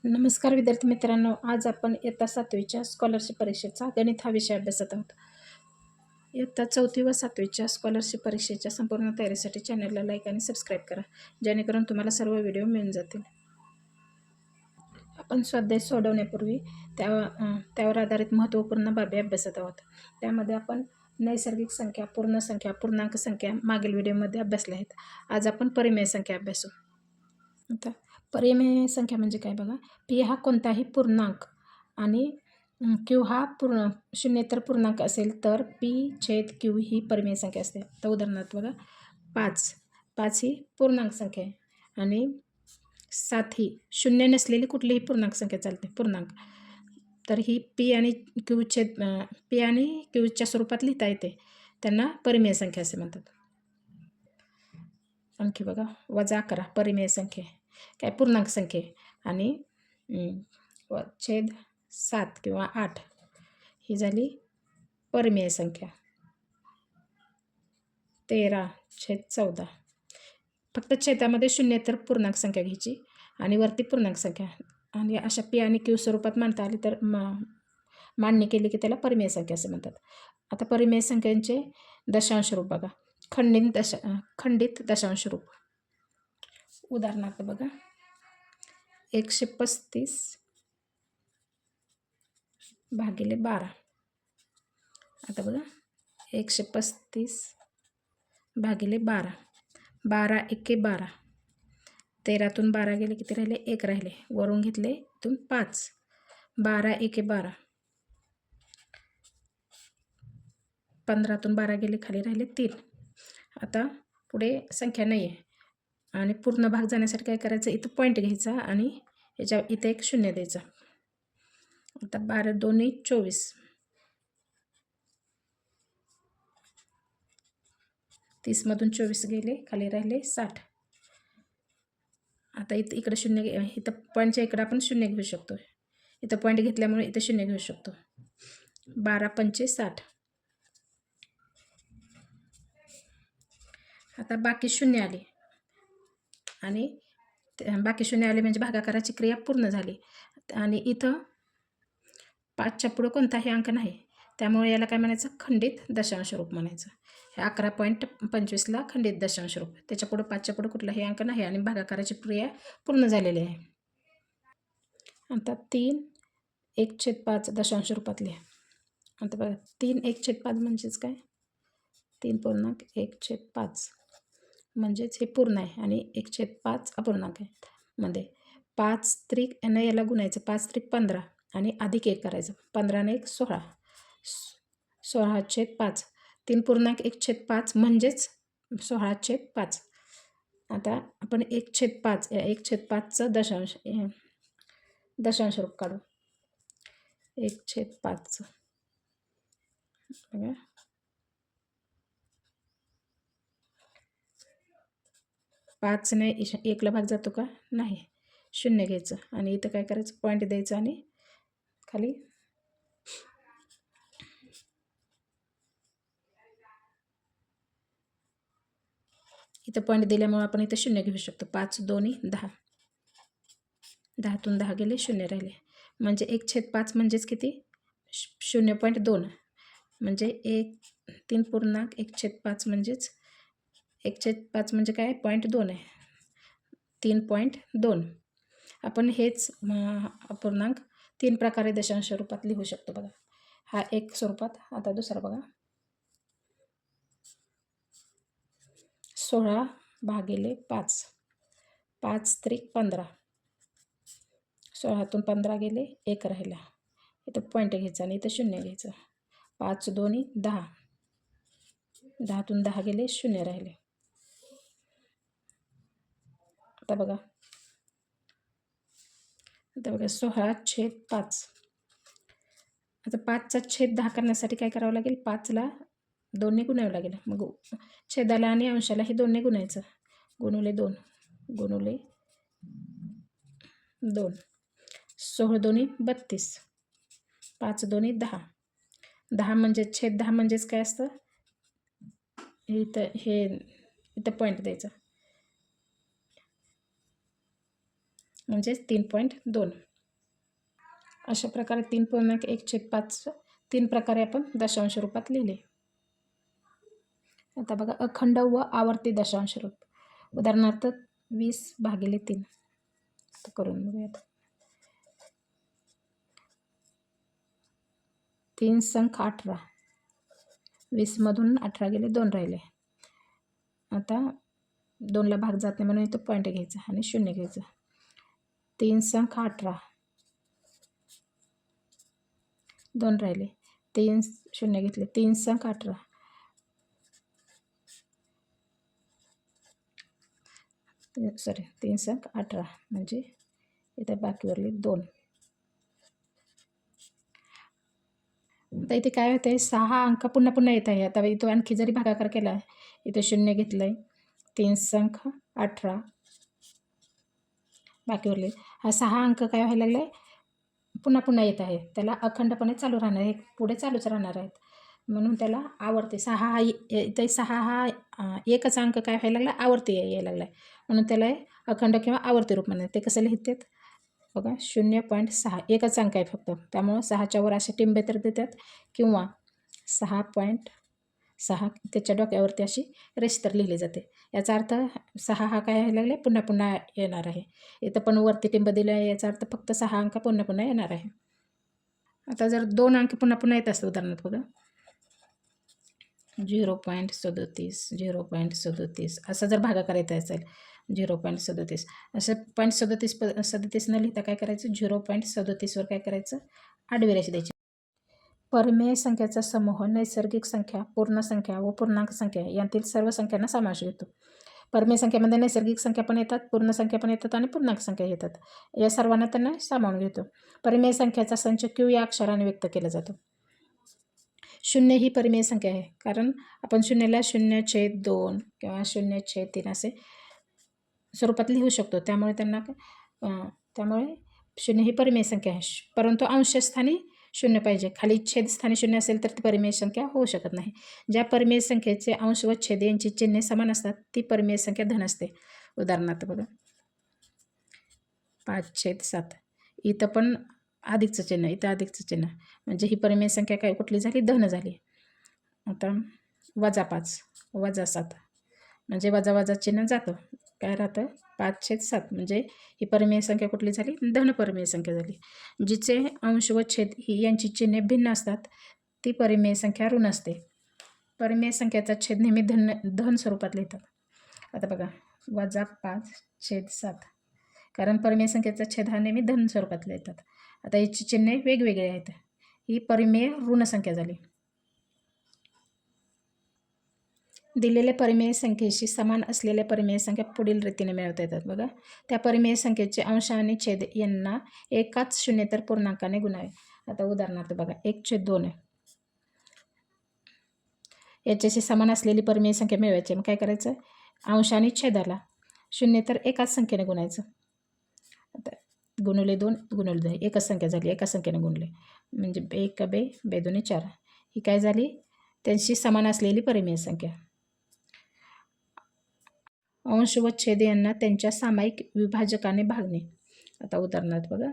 नमस्कार विद्यार्थी मित्रांनो, आज आपण इयत्ता 7वीच्या स्कॉलरशिप परीक्षेचा गणित हा विषय अभ्यासत आहोत. इयत्ता 4थी व 7वीच्या स्कॉलरशिप परीक्षेच्या संपूर्ण तयारीसाठी चॅनलला लाईक आणि सबस्क्राईब करा, जेणेकरून तुम्हाला सर्व व्हिडिओ मिळून जातील. आपण स्वाध्याय सोडवण्यापूर्वी त्यावर आधारित महत्त्वपूर्ण बाबी अभ्यासत आहोत. त्यामध्ये आपण नैसर्गिक संख्या, पूर्ण संख्या, पूर्णांक संख्या मागील व्हिडिओमध्ये अभ्यासल्या आहेत. आज आपण परिमेय संख्या अभ्यासू. आता परिमेय संख्या म्हणजे काय बघा. पी हा कोणताही पूर्णांक आणि क्यू हा शून्येतर पूर्णांक असेल तर P/Q ही परिमेय संख्या असते. तर उदाहरणार्थ बघा, 5 ही पूर्णांक संख्या आहे आणि 7 ही शून्य नसलेली कुठलीही पूर्णांक संख्या चालते, पूर्णांक. तर ही P आणि Qच्या स्वरूपात लिहिता येते, त्यांना परिमेय संख्या असे म्हणतात. आणखी बघा, -11 परिमेय संख्या काय, पूर्णांक संख्या आणि छेद 7 किंवा 8 ही झाली परिमेय संख्या. 13/14 फक्त छेदामध्ये शून्येतर पूर्णांक संख्या घ्यायची आणि वरती पूर्णांक संख्या, आणि अशा P आणि Q स्वरूपात मांडता आली तर मांडणी केली की त्याला परिमेय संख्या असे म्हणतात. आता परिमेय संख्यांचे दशांश रूप बघा. खंडित दशांश रूप. उदाहरणार्थ बघा, 135/12. आता बघा, 135/12. 12 एके 12. 13तून 12 गेले, किती राहिले? 1 राहिले. वरून घेतले इथून 5. 12 एके 12. 15तून 12 गेले, खाली राहिले 3. आता पुढे संख्या नाही आहे आणि पूर्ण भाग जाण्यासाठी काय करायचं, इथं पॉईंट घ्यायचा आणि इथं एक शून्य द्यायचा. आता 12×2 = 24. 30मधून 24 गेले, खाली राहिले 60. आता इकडे शून्य, इथं पॉईंटच्या इकडं आपण शून्य घेऊ शकतो. इथं पॉईंट घेतल्यामुळे इथं शून्य घेऊ शकतो. 12×5 = 60. आता बाकी शून्य आली आणि बाकी शून्य आले म्हणजे भागाकाराची क्रिया पूर्ण झाली आणि इथं 5च्या पुढं कोणताही अंक नाही, त्यामुळे याला काय म्हणायचं, खंडित दशांश रूप म्हणायचं. हे 11.25ला खंडित दशांश रूप. त्याच्या पुढं 5च्या पुढं कुठलाही अंक नाही आणि भागाकाराची क्रिया पूर्ण झालेली आहे. आता 3 1/5 दशांश रूपात लिहा. आता बघा, 3 1/5 म्हणजेच काय, 3.1/5 म्हणजेच हे पूर्ण आहे आणि 1/5 अपूर्णांक आहे. मध्ये 5 त्रिक याला गुणायचं, 5 त्रिक 15 आणि अधिक 1 करायचं. 15 ने 1 16. 16/5. 3.1/5 म्हणजेच 16/5. आता आपण 1/5चं दशांश रूप काढू. 1/5चं बघा, 5ने 1ला भाग जातो का? नाही. शून्य घ्यायचं आणि इथं काय करायचं, पॉईंट द्यायचं आणि खाली इथं पॉईंट दिल्यामुळे आपण इथं शून्य घेऊ शकतो. 5×2 = 10. 10तून 10 गेले, शून्य राहिले. म्हणजे 1/5 म्हणजेच किती, 0.2 म्हणजे 3.1/5 म्हणजेच 1/5 म्हणजे काय, 0.2 आहे. 3.2. आपण हेच अपूर्णांक 3 प्रकारे दशांश रूपात लिहू शकतो बघा. हा एक स्वरूपात. आता दुसरा बघा, 16/5. 5 त्रिक 15. 16तून 15 गेले, 1 राहिला. इथं पॉईंट घ्यायचा आणि इथं शून्य घ्यायचं. 5×2 = 10. 10तून 10 गेले, शून्य राहिले. आता बघा 16/5. आता 5चा छेद 10 करण्यासाठी काय करावं लागेल, 5ला 2 ने गुणावं लागेल. मग छेदाला आणि अंशाला हे 2 ने गुणायचं. गुणुले 2 गुणुले 2. 16×2 = 32. 5×2 = 10. 10 म्हणजे छेद 10 म्हणजेच काय असतं, इथं पॉईंट द्यायचा म्हणजेच 3.2. अशा प्रकारे 3.1/5 3 प्रकारे आपण दशांश रूपात लिहिले. आता बघा अखंड व आवर्ती दशांश रूप. उदाहरणार्थ 20/3 करून बघूयात. 3 संख 18. 20 मधून 18 गेले, 2 राहिले. आता 2ला भाग जात नाही म्हणून इथं पॉईंट घ्यायचा आणि 0 घ्यायचं. 3 संख 18, 2 राहिले. 3 0 घेतले. 3 संख 18, 3 संख 18 म्हणजे इथं बाकी उरले 2. आता इथे काय होतंय, 6 अंक पुन्हा पुन्हा येत आहे. आता इथं आणखी जरी भागाकार केला, इथं 0 घेतलंय. 3 संख 18 बाकी उरले. हा 6 अंक काय व्हायला लागलाय, पुन्हा पुन्हा येत आहे. त्याला अखंडपणे चालू राहणार आहे, पुढे चालूच राहणार आहेत. म्हणून त्याला आवर्ती 6 हा इथे 6 हा एकच अंक काय व्हायला लागला, आवर्ती यायला लागलाय. म्हणून त्याला अखंड किंवा आवर्ती रूप म्हणतात. ते कसं लिहितात बघा, 0.6 एकच अंक आहे फक्त, त्यामुळं 6च्या वर असे टिंबे तर देतात किंवा 6.6 त्याच्या डोक्यावरती अशी रेष तर लिहिली जाते. याचा अर्थ 6 हा काय व्हायला लागले, पुन्हा पुन्हा येणार आहे. इथं पण वरती टिंब दिलं आहे, याचा अर्थ फक्त 6 अंक पुन्हा पुन्हा येणार आहे. आता जर 2 अंक पुन्हा पुन्हा येत असतं, उदाहरणार्थ बघा 0.37 0.37 असा जर भागाकार येत असेल, 0.37 असं 0.37 न लिहिता काय करायचं, 0.37 वर काय करायचं, आडवी रेष द्यायची. परिमेय संख्याचा समूह नैसर्गिक संख्या, पूर्ण संख्या व पूर्णांक संख्या यांतील सर्व संख्यांना समावेश घेतो. परिमेय संख्येमध्ये नैसर्गिक संख्या पण येतात, पूर्ण संख्या पण येतात आणि पूर्णांक संख्या येतात. या सर्वांना त्यांना सामावून घेतो. परिमेय संख्याचा संच Q या अक्षराने व्यक्त केला जातो. 0 ही परिमेय संख्या आहे, कारण आपण 0ला 0/2 किंवा 0/3 असे स्वरूपात लिहू शकतो. त्यामुळे त्यामुळे 0 ही परिमेय संख्या आहे. परंतु अंशस्थानी 0 पाहिजे. खाली छेदस्थानी 0 असेल तर ती परिमेय संख्या होऊ शकत नाही. ज्या परिमेय संख्येचे अंश व छेद यांची चिन्हे समान असतात ती परिमेय संख्या धन असते. उदाहरणार्थ बघा 5/7. इथं पण अधिकचं चिन्ह, इथं अधिकचं चिन्ह, म्हणजे ही परिमेय संख्या काय कुठली झाली, धन झाली. आता -5 -7 म्हणजे वजा चिन्ह जातं, काय राहतं 5/7 म्हणजे ही परिमेय संख्या कुठली झाली, धन परिमेय संख्या झाली. जिचे अंश व छेद ही यांची चिन्हे भिन्न असतात ती परिमेय संख्या ऋण असते. परिमेय संख्याचा छेद नेहमी धन स्वरूपात लिहितात. आता बघा -5/7 कारण परिमेय संख्येचा छेद हा नेहमी धन स्वरूपात लिहितात. आता याची चिन्हे वेगवेगळे आहेत. ही परिमेय ऋण संख्या झाली. दिलेल्या परिमेय संख्येशी समान असलेल्या परिमेय संख्या पुढील रीतीने मिळवता येतात. बघा, त्या परिमेय संख्येचे अंश आणि छेद यांना एकाच शून्येतर पूर्णांकाने गुणावे. आता उदाहरणार्थ बघा 1/2 आहे. याच्याशी समान असलेली परिमेय संख्या मिळवायची. मग काय करायचं, अंश आणि छेदाला शून्येतर एकाच संख्येने गुणायचं. आता गुणुले 2 गुणुले 2 एकच संख्या झाली, एका संख्येने गुणले म्हणजे 1 बे 2 4 ही काय झाली, त्यांची समान असलेली परिमेय संख्या. अंश व छेद यांना त्यांच्या सामायिक विभाजकाने भागणे. आता उदाहरणार्थ बघा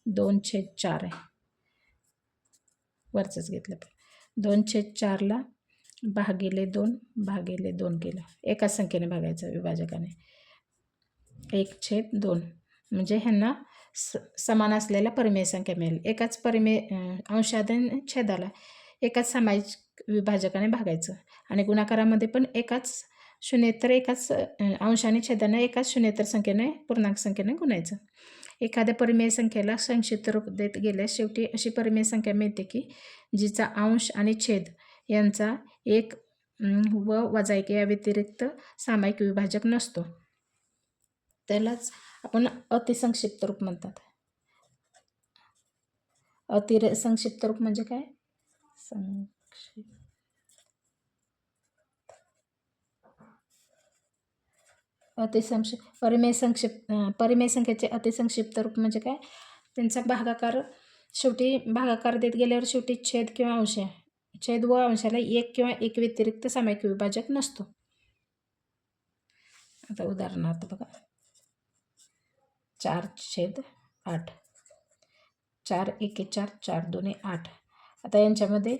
2/4 आहे, वरचंच घेतलं. 2/4ला भागिले 2 केलं, एकाच संख्येने भागायचं विभाजकाने. 1/2 म्हणजे ह्यांना समान असलेल्या परिमेय संख्या मिळेल. एकाच परिमेय अंशाने छेदाला एकाच सामायिक विभाजकाने भागायचं आणि गुणाकारामध्ये पण एकाच शून्येतर एकाच अंशाने छेदाने एकाच शून्येतर संख्येने पूर्णांक संख्येने गुणायचं. एखाद्या परिमेय संख्येला संक्षिप्त रूप देत गेल्यास शेवटी अशी परिमेय संख्या मिळते की जिचा अंश आणि छेद यांचा 1 व -1 या व्यतिरिक्त सामायिक विभाजक नसतो. त्यालाच आपण अतिसंक्षिप्त रूप म्हणतात. संक्षिप्त रूप म्हणजे काय, परिमेय संख्येचे अतिसंक्षिप्त रूप म्हणजे काय, त्यांचा भागाकार शेवटी भागाकार देत गेल्यावर शेवटी छेद किंवा अंश, छेद व अंशाला 1 किंवा 1 व्यतिरिक्त सामायिक विभाजक नसतो. आता उदाहरणार्थ बघा 4/8 4 एके 4 4 दोन्ही 8. आता यांच्यामध्ये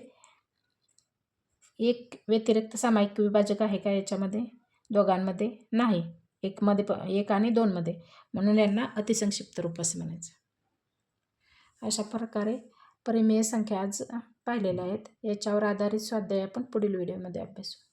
एक व्यतिरिक्त सामायिक विभाजक आहे का याच्यामध्ये? दोघांमध्ये नाही. एक आणि 2मध्ये, म्हणून यांना अतिसंक्षिप्त रूप असं म्हणायचं. अशा प्रकारे परिमेय संख्या आज पाहिलेल्या आहेत. याच्यावर आधारित स्वाध्याय आपण पुढील व्हिडिओमध्ये अभ्यासू.